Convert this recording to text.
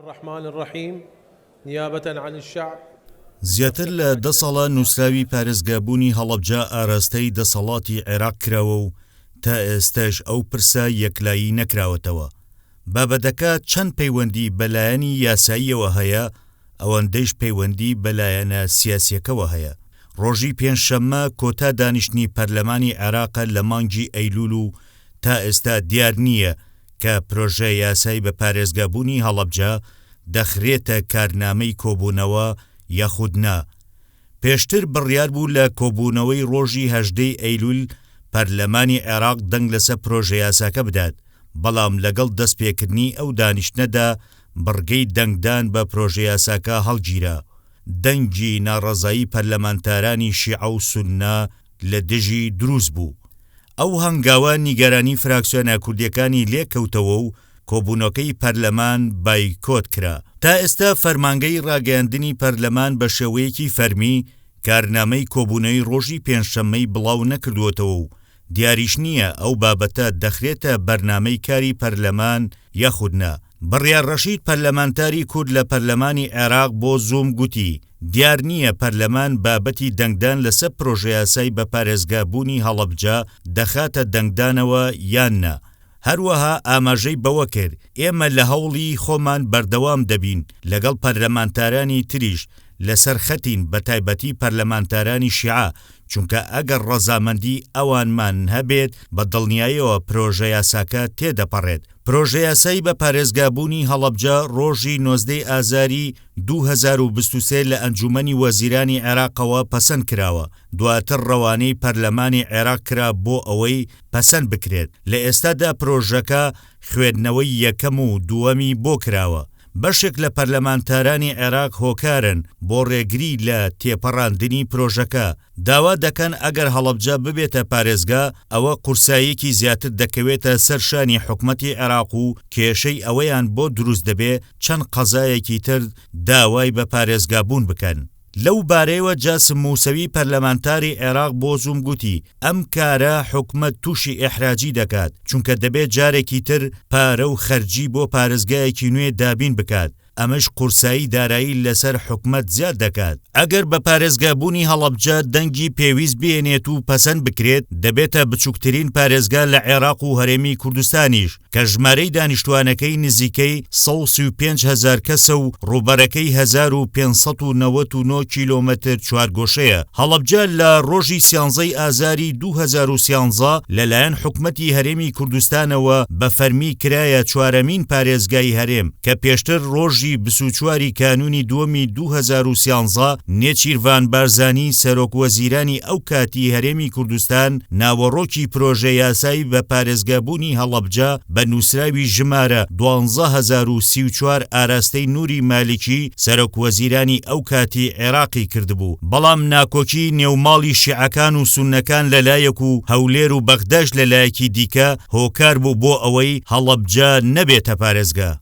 الرحمن الرحيم نيابة عن الشعب. زیاتر لە 10 ساڵە نووسراوی پارێزگابوونی هەڵەبجە ئاراستەی دەسەڵاتی عێراق کراوە و تا ئێستاش ئەو پرسە یەکلایی نەکراوەتەوە. بابەتەکە چەند پەیوەندی بەلایەنی یاساییەوە هەیە، ئەوەندەیش پەیوەندی بەلایەنە سیاسیەکەوە هەیە. ڕۆژی پێنجشەممە کۆتا دانیشتنی پەرلەمانی عێراقە لە مانگی ئەیلول و تا ئێستا دیار نییە کە پرۆژە یاسایی بە پارێزگابوونی هەڵەبجە دەخرێتە کارنامەی کۆبوونەوە یاخود نا. پێشتر بڕیار بوو لە کۆبوونەوەی ڕۆژی 18 ئەیلول پەرلەمانی عێراق دەنگ لەسەر پرۆژە یاساکە بدات، بەڵام لەگەڵ دەستپێکردنی ئەو دانیشتنەدا بڕگەی دەنگدان بە پرۆژە یاساکە هەڵگیرا. دەنگی ناڕەزایی پەرلەمانتارانی شیعە و سوننا لە دژی دروست بوو. ئەو هەنگاوە نیگەرانی فراکسیۆنە کوردیەکانی لێکەوتەوە و کۆبوونەکەی پەرلەمان بایکۆت کرا. تا ئێستا فەرمانگەی ڕاگەیاندنی پەرلەمان بە شێوەیەکی فەرمی کارنامەی کۆبوونەوەی ڕۆژی پێنجشەممەی بڵاو نەکردووەتەوە و دیاریش نییە ئەو بابەتە دەخرێتە بەرنامەی کاری پەرلەمان یاخود نا. بڕیار ڕەشید پەرلەمانتاری کورد لە پەرلەمانی عێراق بۆ زووم گوتی دیار نییە پەرلەمان بابەتی دەنگدان لەسەر پرۆژە یاسایی بە پارێزگابوونی هەڵەبجە دەخاتە دەنگدانەوە یان نا. هەروەها ئاماژەی بەوە کرد ئێمە لە هەوڵی خۆمان بەردەوام دەبین لەگەڵ پەرلەمانتارانی تریش لەسەر خەتین بە تایبەتی پەرلەمانتارانی شیعە، چونکە ئەگەر ڕەزامەندی ئەوانمان هەبێت بە دڵنیاییەوە پرۆژە یاساکە تێدەپەڕێت. پرۆژە یاسایی بە پارێزگابوونی هەڵەبجە ڕۆژی 19 ئازاری 2023 لە ئەنجومەنی وەزیرانی عێراقەوە پەسەند کراوە، دواتر ڕەوانەی پەرلەمانی عێراق کرا بۆ ئەوەی پەسەند بکرێت. لە ئێستادا پرۆژەکە خوێندنەوەی یەکەم و دووەمی بۆ کراوە. بەشێک لە پەرلەمانتارانی عێراق هۆکارن بۆ ڕێگری لە تێپەڕاندنی پرۆژەکە. داوا دەکەن ئەگەر هەڵەبجە ببێتە پارێزگا ئەوە قورساییەکی زیاتر دەکەوێتە سەرشانی حکومەتی عێراق و کێشەی ئەوەیان بۆ دروست دەبێ چەند قەزایەکی تر داوای بە پارێزگابوون بکەن. لەو بارەیەوە جاسم موسەوی پەرلەمانتاری عێراق بۆ زووم گوتی ئەم کارە حکومەت تووشی ئیحراجی دەکات، چونکە دەبێت جارێکی تر پارە و خەرجی بۆ پارێزگایەکی نوێ دابین بکات. ئەمەش قورسایی دارایی لەسەر حکومەت زیاد دەکات. ئەگەر بە پارێزگابوونی هەڵەبجە دەنگی پێویست بێنێت و پەسەند بکرێت دەبێتە بچووکترین پارێزگا لە عێراق و هەرێمی کوردستانیش کە ژمارەی دانیشتوانەکەی نزیکەی 135,000 کەسە و ڕووبەرەکەی 1599 کیلۆمەتر چوارگۆشەیە. هەڵەبجە لە ڕۆژی 13 ئازاری 2013 لەلایەن حکومەتی هەرێمی کوردستانەوە بە فەرمی کرایە چوارەمین پارێزگای هەرێم کە پێشتر ڕۆژی 24 کانونی دووەمی 2013 نێچیروان بارزانی سەرۆک وەزیرانی ئەو کاتی هەرێمی کوردستان ناوەڕۆکی پرۆژە یاسایی بە پارێزگابوونی هەڵەبجە بە نووسراوی ژمارە 12034 ئاراستەی نوری مالیکی سەرۆک وەزیرانی ئەو کاتی عێراقی کردبوو. بەڵام ناکۆکی نێوماڵی شیعەکان و سوننەکان لەلایەک و هەولێر و بەغداش لەلایەکی دیکە هۆکار بوو بۆ ئەوەی هەڵەبجە نەبێتە پارێزگا.